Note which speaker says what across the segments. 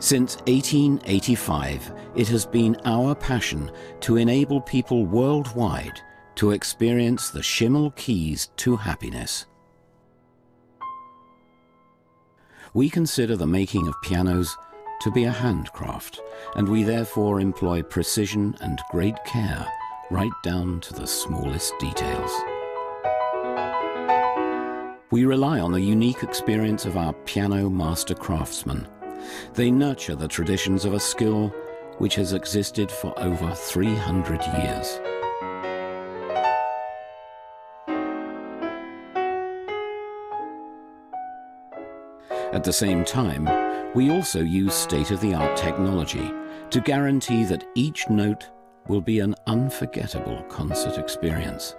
Speaker 1: Since 1885, it has been our passion to enable people worldwide to experience the Schimmel keys to happiness. We consider the making of pianos to be a handcraft, and we therefore employ precision and great care right down to the smallest details. We rely on the unique experience of our piano master craftsmen. They nurture the traditions of a skill which has existed for over 300 years. At the same time, we also use state-of-the-art technology to guarantee that each note will be an unforgettable concert experience.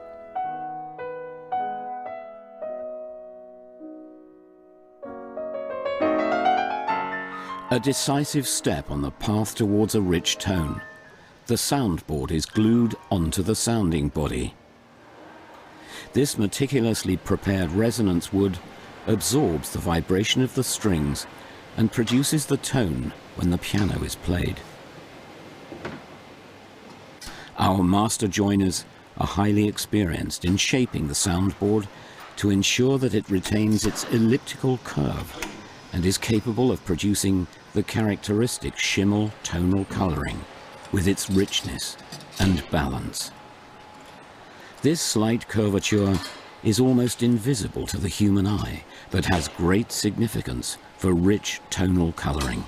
Speaker 1: A decisive step on the path towards a rich tone. The soundboard is glued onto the sounding body. This meticulously prepared resonance wood absorbs the vibration of the strings and produces the tone when the piano is played. Our master joiners are highly experienced in shaping the soundboard to ensure that it retains its elliptical curve and is capable of producing the characteristic Schimmel tonal coloring with its richness and balance. This slight curvature is almost invisible to the human eye, but has great significance for rich tonal coloring.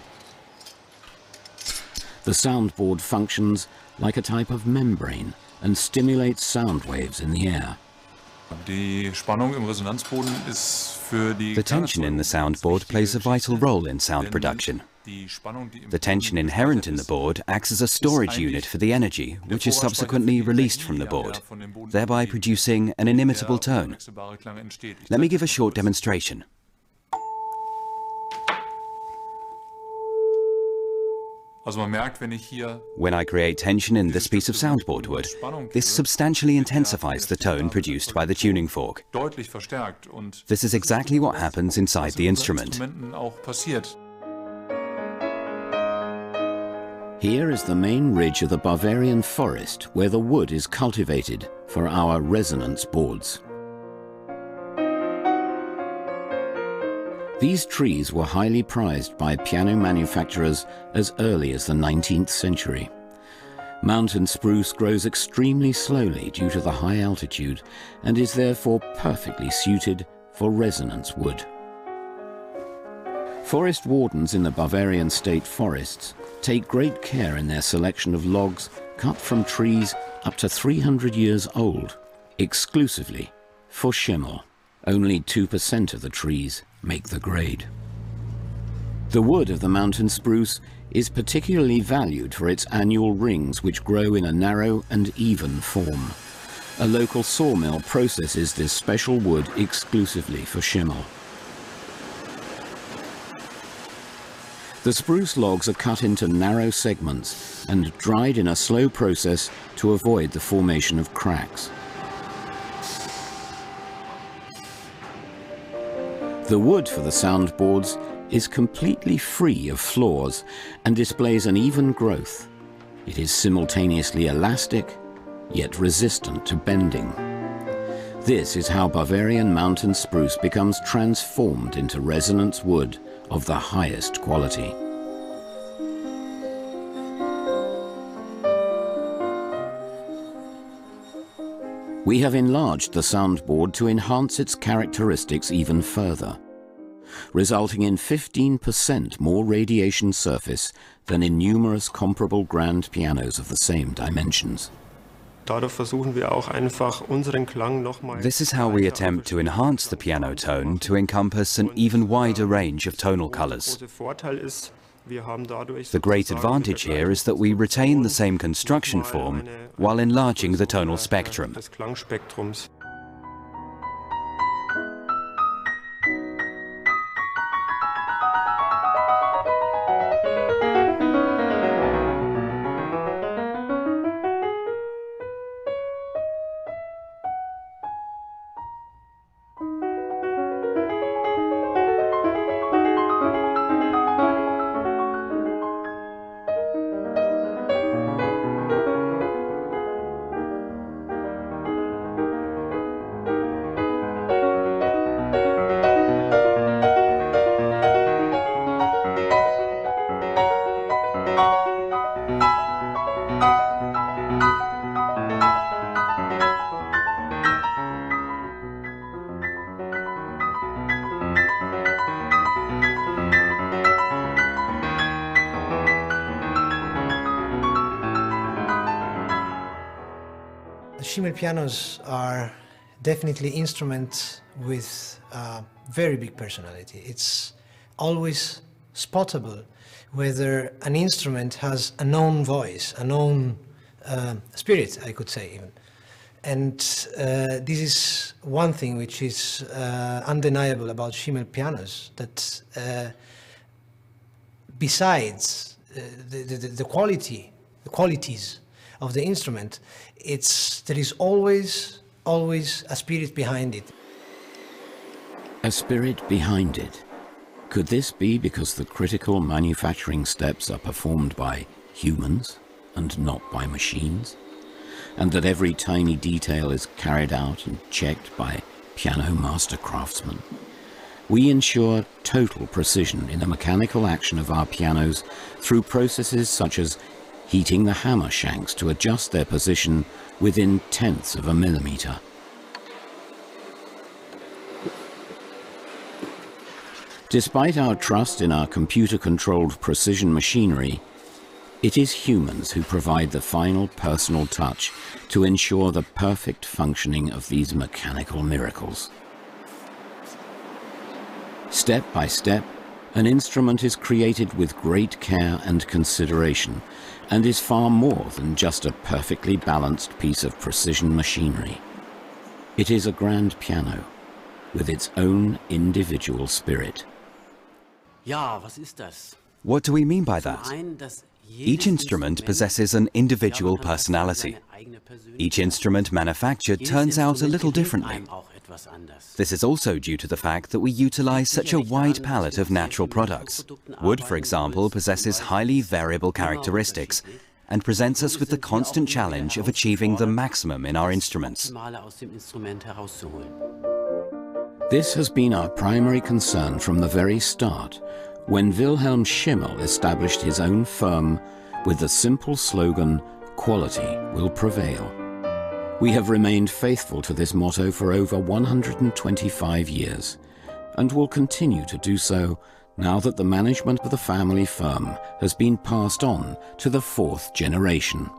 Speaker 1: The soundboard functions like a type of membrane and stimulates sound waves in the air.
Speaker 2: The
Speaker 3: tension in the soundboard plays a vital role in sound production. The tension inherent in the board acts as a storage unit for the energy, which is subsequently released from the board, thereby producing an inimitable tone. Let me give a short demonstration. When I create tension in this piece of soundboard wood, this substantially intensifies the tone produced by the tuning fork. This is exactly what happens inside the instrument.
Speaker 1: Here is the main ridge of the Bavarian forest where the wood is cultivated for our resonance boards. These trees were highly prized by piano manufacturers as early as the 19th century. Mountain spruce grows extremely slowly due to the high altitude and is therefore perfectly suited for resonance wood. Forest wardens in the Bavarian state forests take great care in their selection of logs cut from trees up to 300 years old, exclusively for Schimmel. Only 2% of the trees make the grade. The wood of the mountain spruce is particularly valued for its annual rings, which grow in a narrow and even form. A local sawmill processes this special wood exclusively for Schimmel. The spruce logs are cut into narrow segments and dried in a slow process to avoid the formation of cracks. The wood for the soundboards is completely free of flaws and displays an even growth. It is simultaneously elastic, yet resistant to bending. This is how Bavarian mountain spruce becomes transformed into resonance wood of the highest quality. We have enlarged the soundboard to enhance its characteristics even further, resulting in 15% more radiation surface than in numerous comparable grand pianos of the same dimensions.
Speaker 3: This is how we attempt to enhance the piano tone to encompass an even wider range of tonal colors. The great advantage here is that we retain the same construction form while enlarging the tonal spectrum.
Speaker 2: Schimmel pianos are definitely instruments with very big personality. It's always spottable whether an instrument has a known voice, a known spirit, I could say even. And this is one thing which is undeniable about Schimmel pianos, that besides the qualities of the instrument, there is always a spirit behind it.
Speaker 1: A spirit behind it. Could this be because the critical manufacturing steps are performed by humans and not by machines? And that every tiny detail is carried out and checked by piano master craftsmen? We ensure total precision in the mechanical action of our pianos through processes such as heating the hammer shanks to adjust their position within tenths of a millimeter. Despite our trust in our computer-controlled precision machinery, it is humans who provide the final personal touch to ensure the perfect functioning of these mechanical miracles. Step by step, an instrument is created with great care and consideration, and is far more than just a perfectly balanced piece of precision machinery. It is a grand piano with its own individual spirit.
Speaker 3: What do we mean by that? Each instrument possesses an individual personality. Each instrument manufactured turns out a little differently. This is also due to the fact that we utilize such a wide palette of natural products. Wood, for example, possesses highly variable characteristics and presents us with the constant challenge of achieving the maximum in our instruments.
Speaker 1: This has been our primary concern from the very start, when Wilhelm Schimmel established his own firm with the simple slogan, "Quality will prevail." We have remained faithful to this motto for over 125 years, and will continue to do so now that the management of the family firm has been passed on to the fourth generation.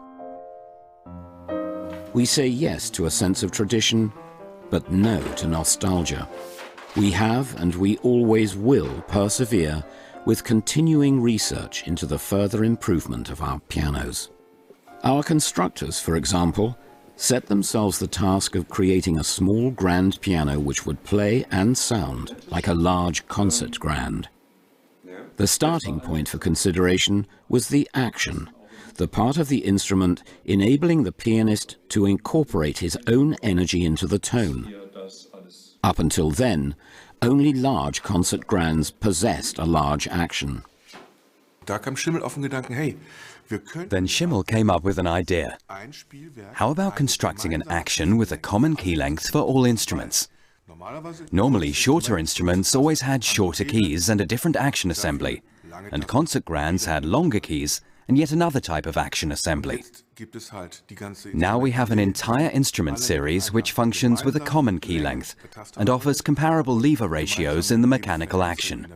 Speaker 1: We say yes to a sense of tradition, but no to nostalgia. We have and we always will persevere with continuing research into the further improvement of our pianos. Our constructors, for example, set themselves the task of creating a small grand piano which would play and sound like a large concert grand. The starting point for consideration was the action, the part of the instrument enabling the pianist to incorporate his own energy into the tone. Up until then, only large concert grands possessed a large action.
Speaker 3: Then Schimmel came up with an idea. How about constructing an action with a common key length for all instruments? Normally, shorter instruments always had shorter keys and a different action assembly, and concert grands had longer keys and yet another type of action assembly. Now we have an entire instrument series which functions with a common key length and offers comparable lever ratios in the mechanical action.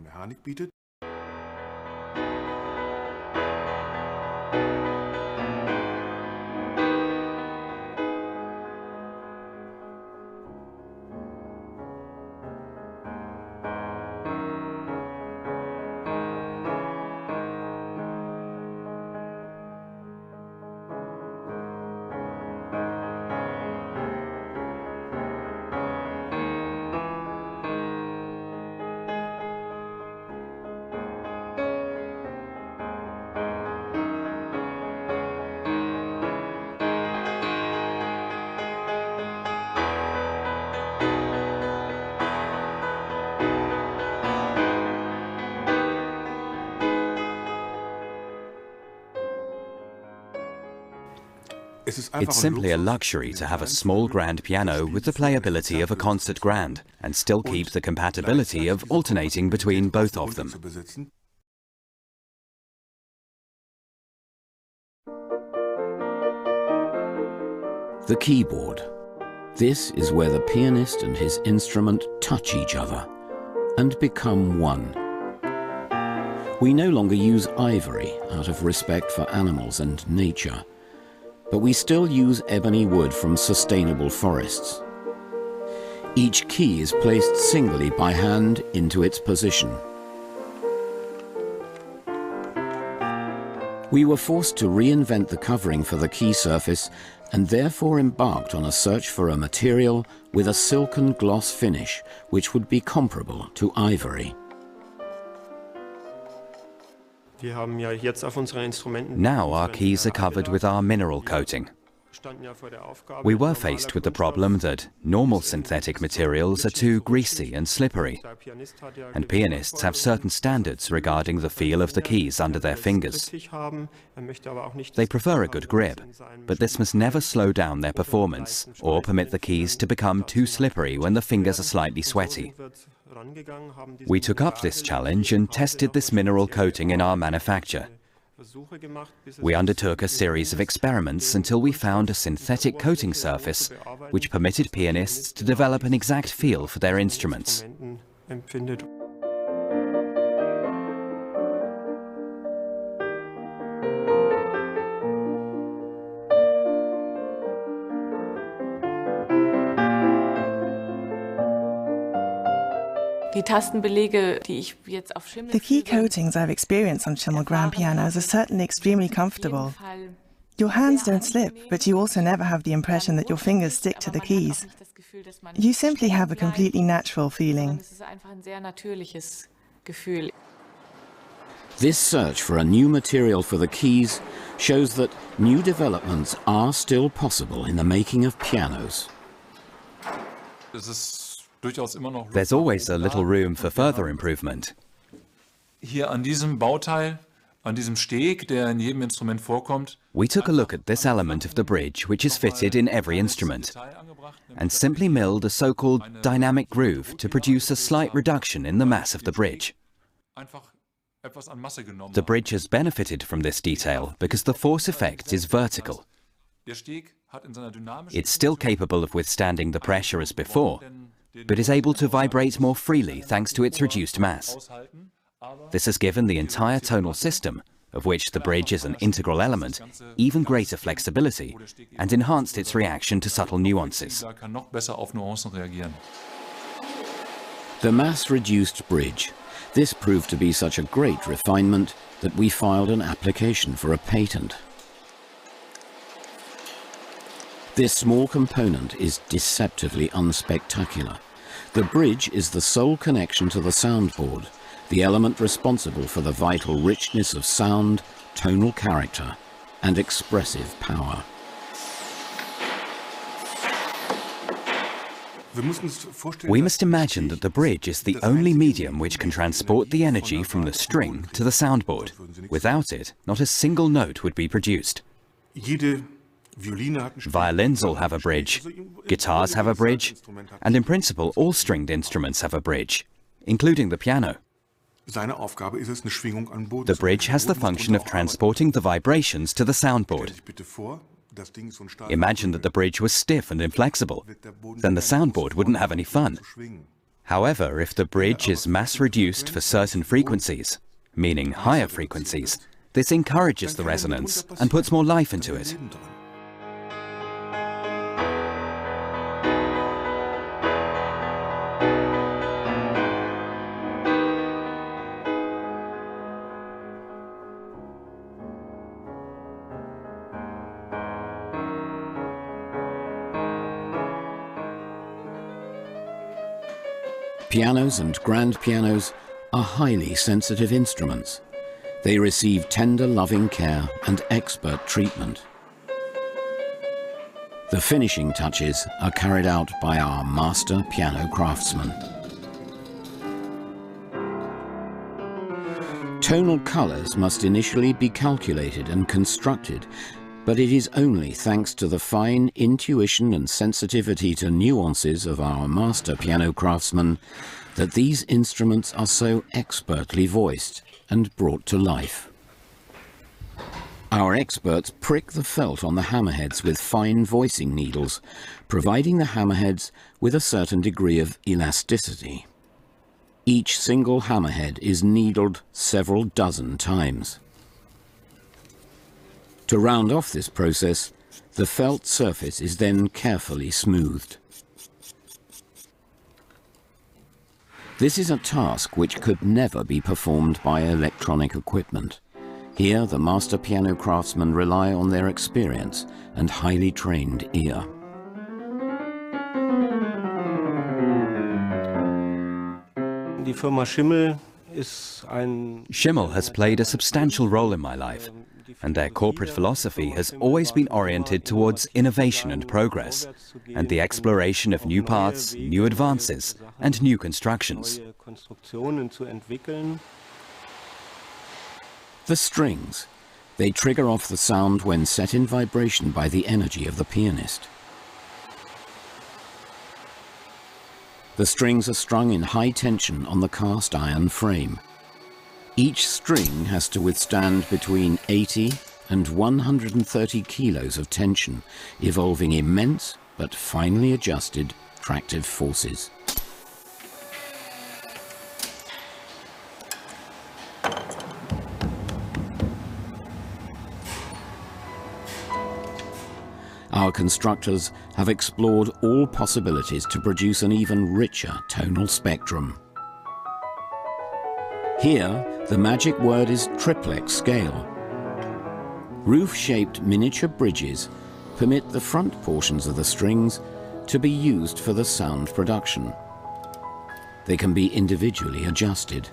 Speaker 3: It's simply a luxury to have a small grand piano with the playability of a concert grand and still keep the compatibility of alternating between both of them.
Speaker 1: The keyboard. This is where the pianist and his instrument touch each other and become one. We no longer use ivory out of respect for animals and nature. but we still use ebony wood from sustainable forests. Each key is placed singly by hand into its position. We were forced to reinvent the covering for the key surface and therefore embarked on a search for a material with a silken gloss finish which would be comparable to ivory.
Speaker 3: Now our keys are covered with our mineral coating. We were faced with the problem that normal synthetic materials are too greasy and slippery, and pianists have certain standards regarding the feel of the keys under their fingers. They prefer a good grip, but this must never slow down their performance or permit the keys to become too slippery when the fingers are slightly sweaty. We took up this challenge and tested this mineral coating in our manufacture. We undertook a series of experiments until we found a synthetic coating surface which permitted pianists to develop an exact feel for their instruments.
Speaker 4: The key coatings I've experienced on Schimmel grand pianos are certainly extremely comfortable. Your hands don't slip, but you also never have the impression that your fingers stick to the keys. You simply have a completely natural feeling.
Speaker 1: This search for a new material for the keys shows that new developments are still possible in the making of pianos.
Speaker 3: There's always a little room for further improvement.
Speaker 5: We
Speaker 3: took a look at this element of the bridge which is fitted in every instrument and simply milled a so-called dynamic groove to produce a slight reduction in the mass of the bridge. The bridge has benefited from this detail because the force effect is vertical. It's still capable of withstanding the pressure as before, but is able to vibrate more freely thanks to its reduced mass. This has given the entire tonal system, of which the bridge is an integral element, even greater flexibility and enhanced its reaction to subtle nuances.
Speaker 1: The mass-reduced bridge. This proved to be such a great refinement that we filed an application for a patent. This small component is deceptively unspectacular. The bridge is the sole connection to the soundboard, the element responsible for the vital richness of sound, tonal character, and expressive power.
Speaker 3: We must imagine that the bridge is the only medium which can transport the energy from the string to the soundboard. Without it, not a single note would be produced. Violins all have a bridge, guitars have a bridge, and in principle all stringed instruments have a bridge, including the piano. The bridge has the function of transporting the vibrations to the soundboard. Imagine that the bridge was stiff and inflexible, then the soundboard wouldn't have any fun. However, if the bridge is mass-reduced for certain frequencies, meaning higher frequencies, this encourages the resonance and puts more life into it.
Speaker 1: Pianos and grand pianos are highly sensitive instruments. They receive tender, loving care and expert treatment. The finishing touches are carried out by our master piano craftsman. Tonal colors must initially be calculated and constructed, but it is only thanks to the fine intuition and sensitivity to nuances of our master piano craftsman that these instruments are so expertly voiced and brought to life. Our experts prick the felt on the hammerheads with fine voicing needles, providing the hammerheads with a certain degree of elasticity. Each single hammerhead is needled several dozen times. To round off this process, The felt surface is then carefully smoothed. This is a task which could never be performed by electronic equipment. Here, the master piano craftsmen rely on their experience and highly trained ear.
Speaker 5: Die Firma Schimmel
Speaker 3: Schimmel has played a substantial role in my life, and their corporate philosophy has always been oriented towards innovation and progress, and the exploration of new paths, new advances, and new constructions.
Speaker 1: The strings. They trigger off the sound when set in vibration by the energy of the pianist. The strings are strung in high tension on the cast iron frame. Each string has to withstand between 80 and 130 kilos of tension, evolving immense but finely adjusted tractive forces. Our constructors have explored all possibilities to produce an even richer tonal spectrum. Here, the magic word is triplex scale. Roof-shaped miniature bridges permit the front portions of the strings to be used for the sound production. They can be individually adjusted.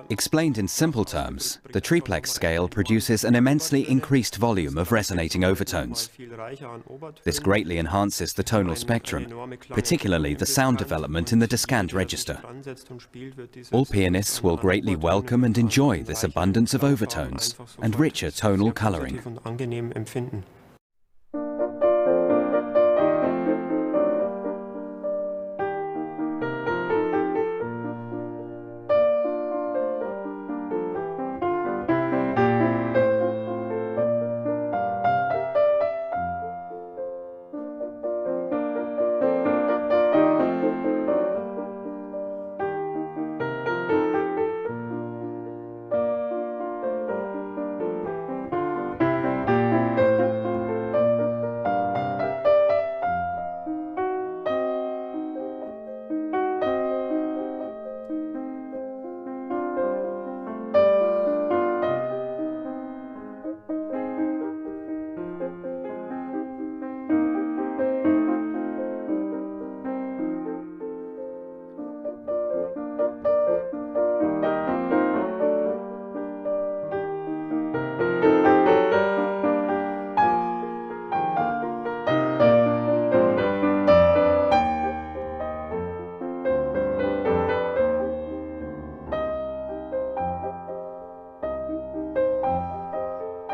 Speaker 3: Explained in simple terms, the triplex scale produces an immensely increased volume of resonating overtones. This greatly enhances the tonal spectrum, particularly the sound development in the descant register. All pianists will greatly welcome and enjoy this abundance of overtones and richer tonal coloring.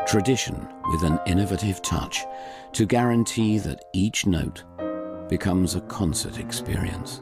Speaker 1: Tradition with an innovative touch to guarantee that each note becomes a concert experience.